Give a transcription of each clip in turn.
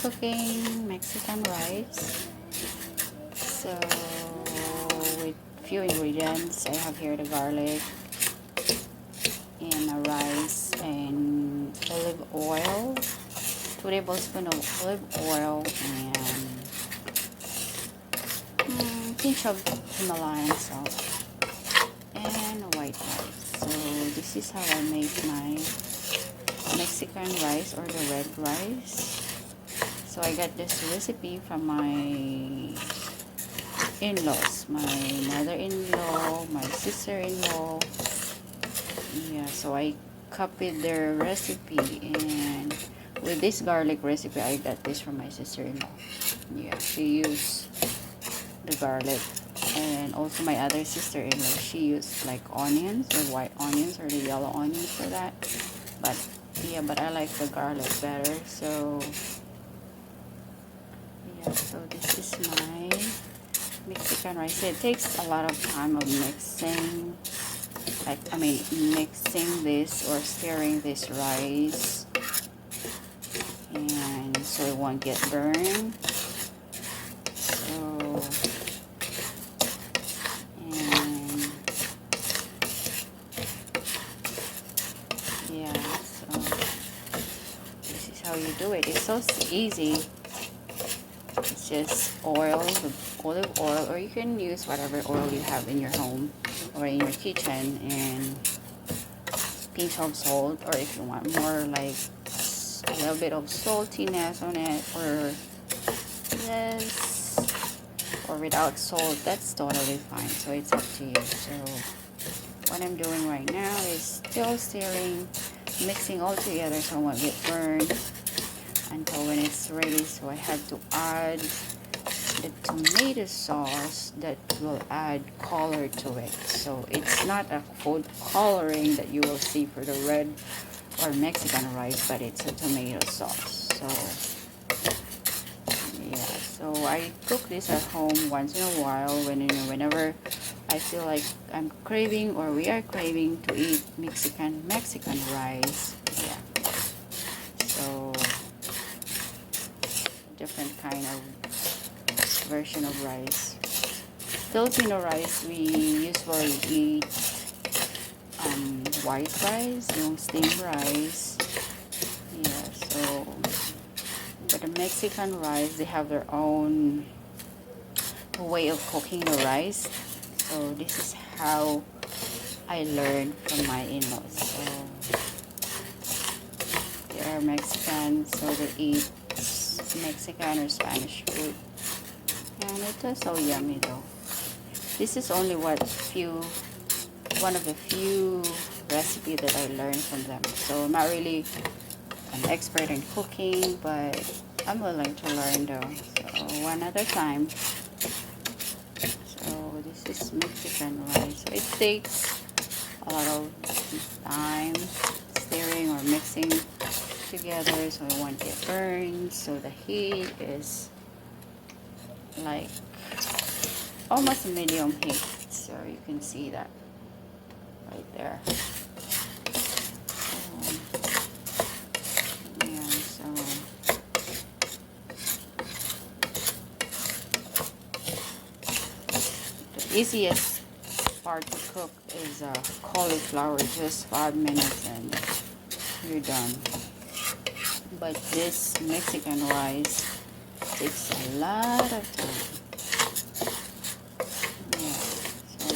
cooking Mexican rice. So with few ingredients, I have here the garlic and a rice and olive oil, 2 tablespoons of olive oil, and pinch of Himalayan salt and white rice. So this is how I make my Mexican rice or the red rice. So I got this recipe from my in-laws, my mother-in-law, my sister-in-law. Yeah, so I copied their recipe, and with this garlic recipe I got this from my sister-in-law. Yeah, she used the garlic, and also my other sister-in-law, she used like onions or white onions or the yellow onions for that. But yeah, but I like the garlic better. So yeah, so this is my Mexican rice. It takes a lot of time of mixing, mixing this or stirring this rice, and so it won't get burned. So and yeah, so this is how you do it. It's so easy. It's just oil, the olive oil, or you can use whatever oil you have in your home or in your kitchen, and pinch of salt, or if you want more like a little bit of saltiness on it, or yes, or without salt, that's totally fine. So it's up to you. So what I'm doing right now is still stirring, mixing all together so it won't get burned until when it's ready. So I have to add the tomato sauce that will add color to it. So it's not a food coloring that you will see for the red or Mexican rice, but it's a tomato sauce. So yeah, so I cook this at home once in a while whenever I feel like I'm craving, or we are craving to eat Mexican rice. Yeah, so different kind of version of rice. Filipino rice, we usually eat white rice, yung steamed rice. Yeah, so but the Mexican rice, they have their own way of cooking the rice. So this is how I learned from my in-laws. So they are Mexican, so they eat Mexican or Spanish food, and it was so yummy though. This is only one of the few recipes that I learned from them. So I'm not really an expert in cooking, but I'm willing to learn though. So one at a time. So this is Mexican rice. So it takes a lot of time stirring or mixing together so it won't get burned. So the heat is like almost medium heat, so you can see that right there. Yeah, so the easiest part to cook is cauliflower, just 5 minutes and you're done. But this Mexican rice takes a lot of time. Yeah, so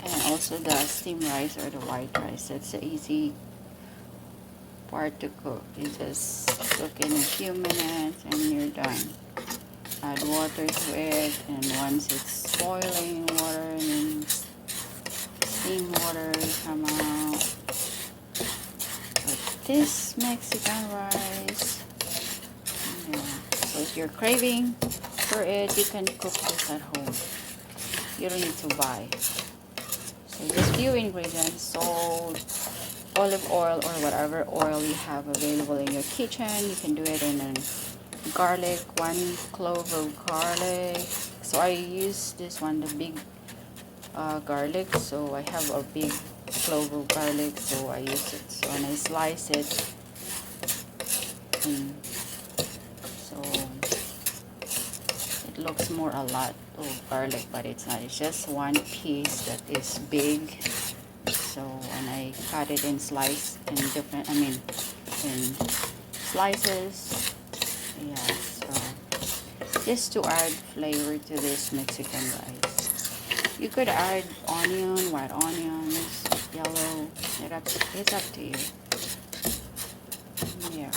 and also the steamed rice or the white rice, that's the easy part to cook. You just cook in a few minutes and you're done. Add water to it, and once it's boiling water, and then steam water come out. But this Mexican rice, yeah. So if you're craving for it, you can cook this at home. You don't need to buy. So just few ingredients: salt, olive oil, or whatever oil you have available in your kitchen. You can do it in a garlic, 1 clove of garlic. So I use this one, the big garlic, so I have a big clove of garlic, so I use it. So when I slice it, so it looks more a lot of garlic, but it's not. It's just one piece that is big. So when I cut it in slices, in slices, yeah. So just to add flavor to this Mexican rice. You could add onion, white onions, yellow. It's up to you. Yeah.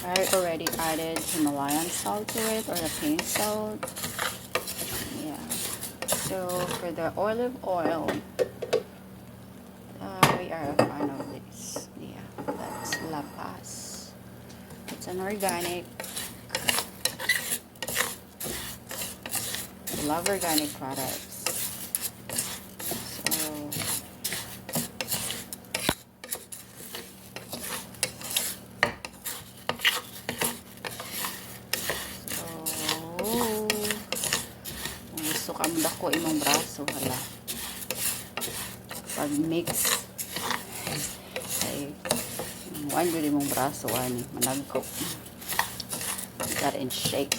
I already added Himalayan salt to it, or the pink salt. Yeah. So for the olive oil, we are a fan of this. Yeah, that's La Paz. It's an organic. I love organic products. So kung gusto ka dako imong braso, hala. Pag mix, ay, one good imong braso, ani, managkop. Got it and shake.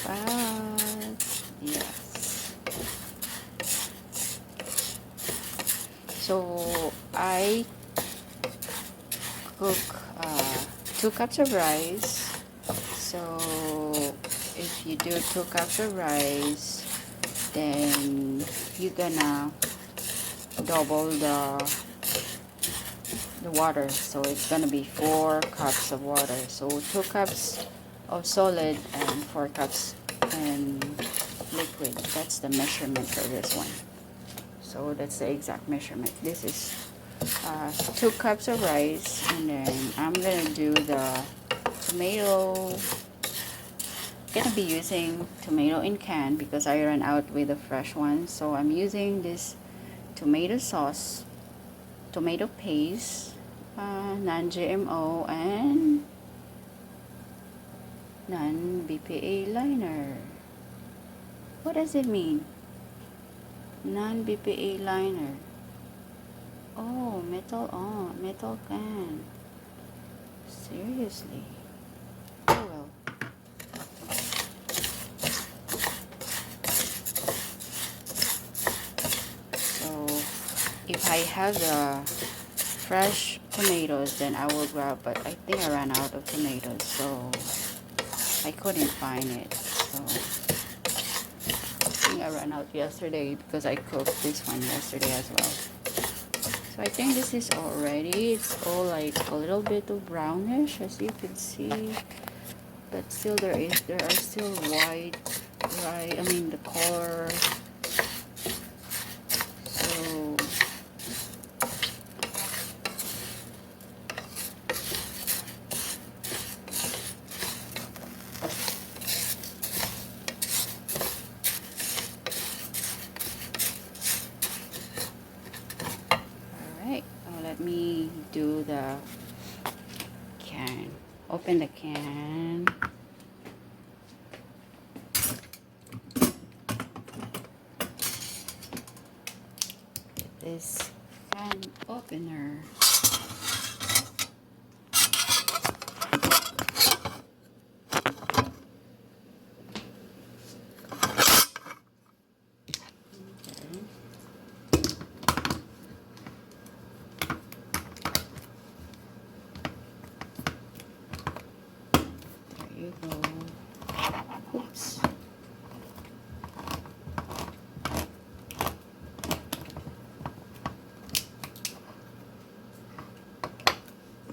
But, yes. So, I cook 2 cups of rice. So, if you do 2 cups of rice, then you're gonna double the water. So, it's gonna be 4 cups of water. So, 2 cups of solid and 4 cups and liquid. That's the measurement for this one. So, that's the exact measurement. This is 2 cups of rice, and then I'm gonna do the tomato. Gonna be using tomato in can because I ran out with the fresh one. So I'm using this tomato sauce, tomato paste, non-GMO, and non-BPA liner. What does it mean? Non-BPA liner. Oh, metal can. Seriously. Oh well. So if I have the fresh tomatoes, then I will grab, but I think I ran out of tomatoes, so I couldn't find it. So I think I ran out yesterday because I cooked this one yesterday as well. So I think this is all ready. It's all like a little bit of brownish, as you can see, but still there are still white, right? I mean the color. So let me do the can. Open the can. Get this can opener. You go. Oops.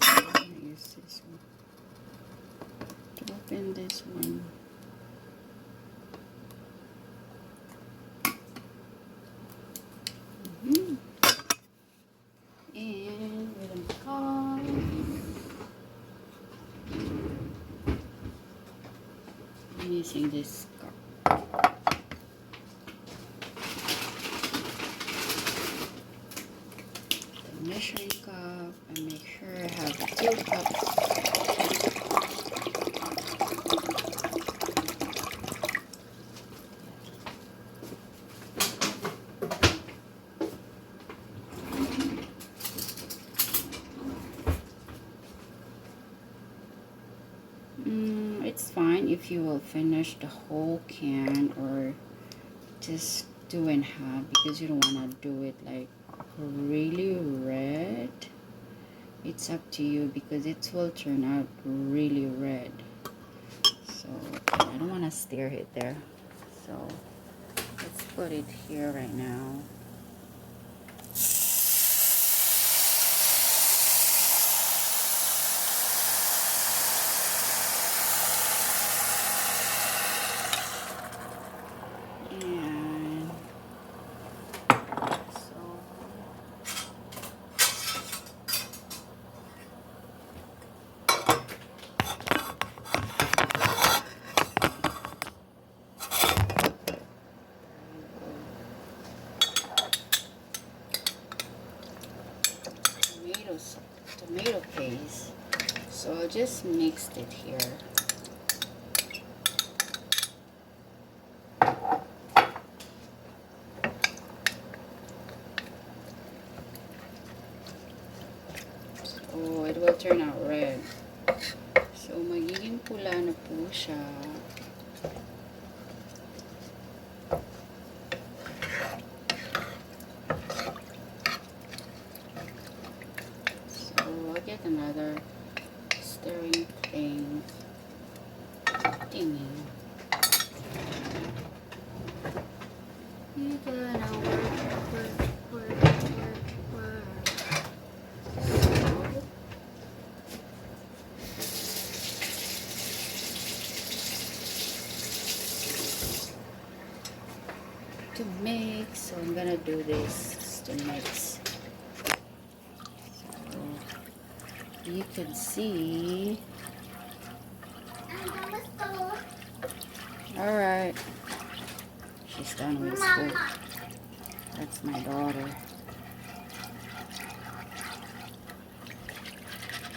I'm gonna use this one to open this one. And with a car. Using this cup. The measuring cup, and make sure I have 2 cups. if you will finish the whole can or just do in half, because you don't want to do it like really red. It's up to you because it will turn out really red. So I don't want to stir it there, so let's put it here right now. And so tomato paste. So I just mixed it here. So it will turn out red. So magiging pula na po siya. So I'll get another stirring thing. Thingy. You gotta work. To mix, so I'm gonna do this to mix. So you can see. All right. She's done with school. That's my daughter.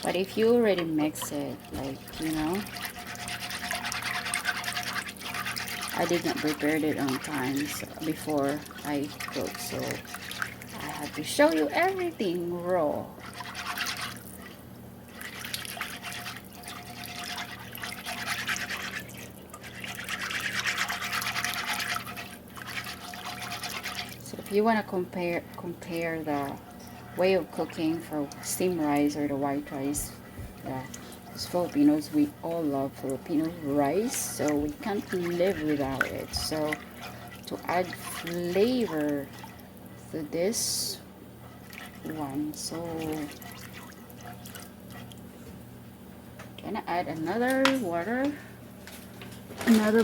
But if you already mix it, like, you know, I did not prepare it on time before I cook, so I had to show you everything raw. So if you want to compare the way of cooking for steamed rice or the white rice, as Filipinos, we all love Filipino rice, so we can't live without it. So to add flavor to this one, so gonna add another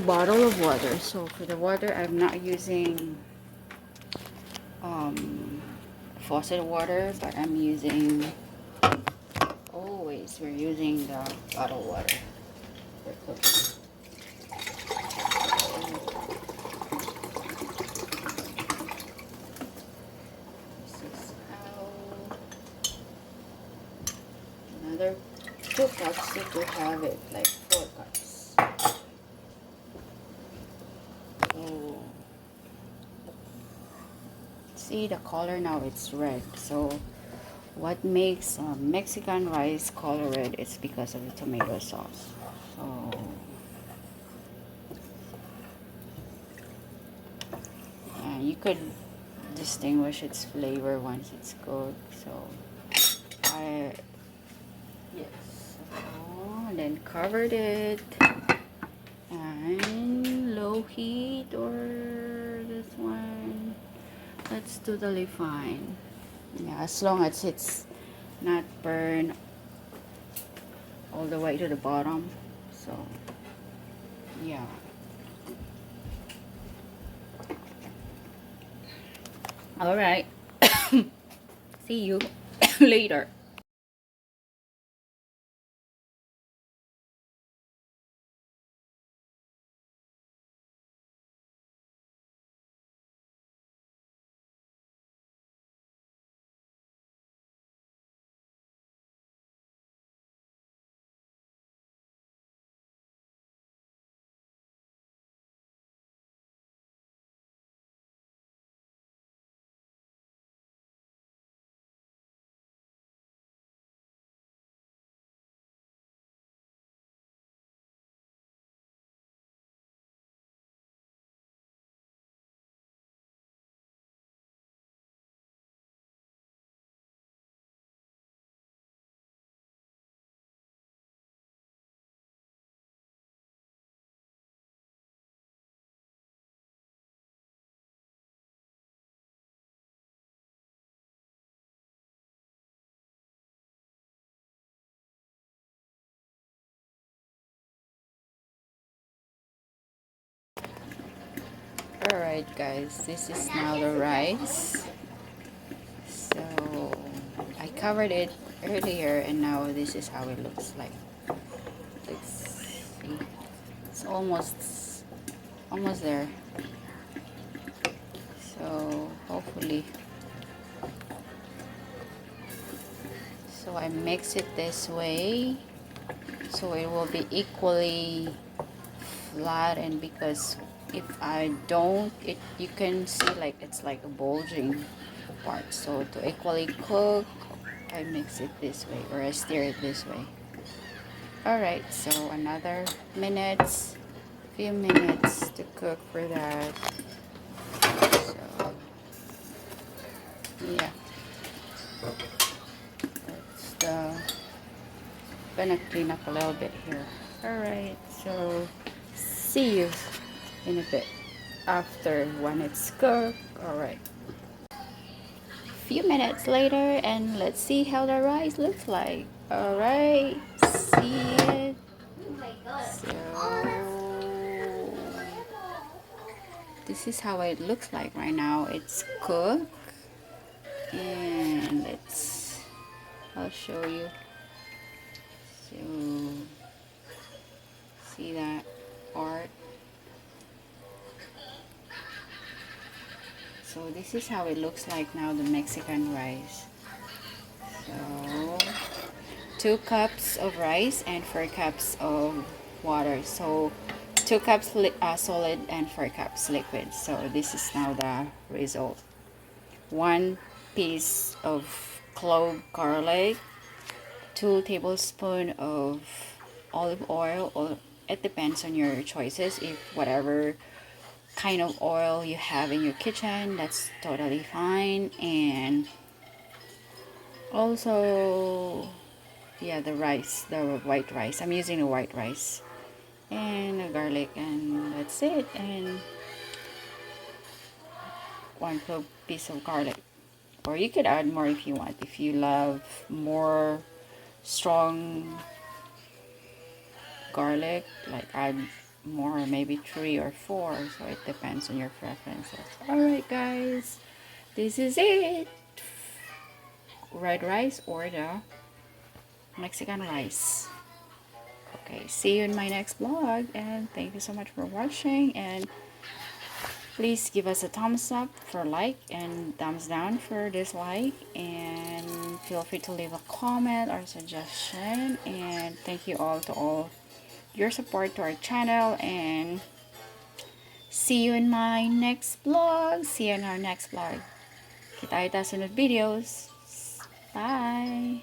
bottle of water. So for the water, I'm not using faucet water, but I'm using, always we're using the bottled water for cooking. This is how, another 2 cups if you have it, like 4 cups. So see the color now, it's red. So what makes Mexican rice color red is because of the tomato sauce. So you could distinguish its flavor once it's cooked. So yes, and then covered it and low heat, or this one, that's totally fine. Yeah, as long as it's not burned all the way to the bottom. So yeah. All right. See you later. Alright guys, this is now the rice. So I covered it earlier and now this is how it looks like. Let's see. It's almost there. So hopefully. So I mix it this way so it will be equally flat, and because if I don't, you can see like it's like a bulging part. So to equally cook, I mix it this way, or I stir it this way. Alright, so another few minutes to cook for that. So yeah, that's the gonna clean up a little bit here. Alright, so see you in a bit after when it's cooked. Alright, few minutes later, and let's see how the rice looks like. Alright, see it. So this is how it looks like right now. It's cooked, and I'll show you. So see that part. So this is how it looks like now, the Mexican rice. So 2 cups of rice and 4 cups of water. So 2 cups solid and 4 cups liquid. So this is now the result. 1 piece of clove garlic, 2 tablespoons of olive oil, or it depends on your choices. If whatever kind of oil you have in your kitchen, that's totally fine. And also, yeah, the white rice. I'm using the white rice and the garlic, and that's it. And 1 clove piece of garlic, or you could add more if you want. If you love more strong garlic, like add more, maybe 3 or 4. So it depends on your preferences. Alright guys, this is it. Red rice or the Mexican rice. Okay, see you in my next vlog, and thank you so much for watching, and please give us a thumbs up for like and thumbs down for dislike, and feel free to leave a comment or suggestion. And thank you all to all your support to our channel, and see you in my next vlog. See you in our next vlog. Kita-kita sunod videos. Bye!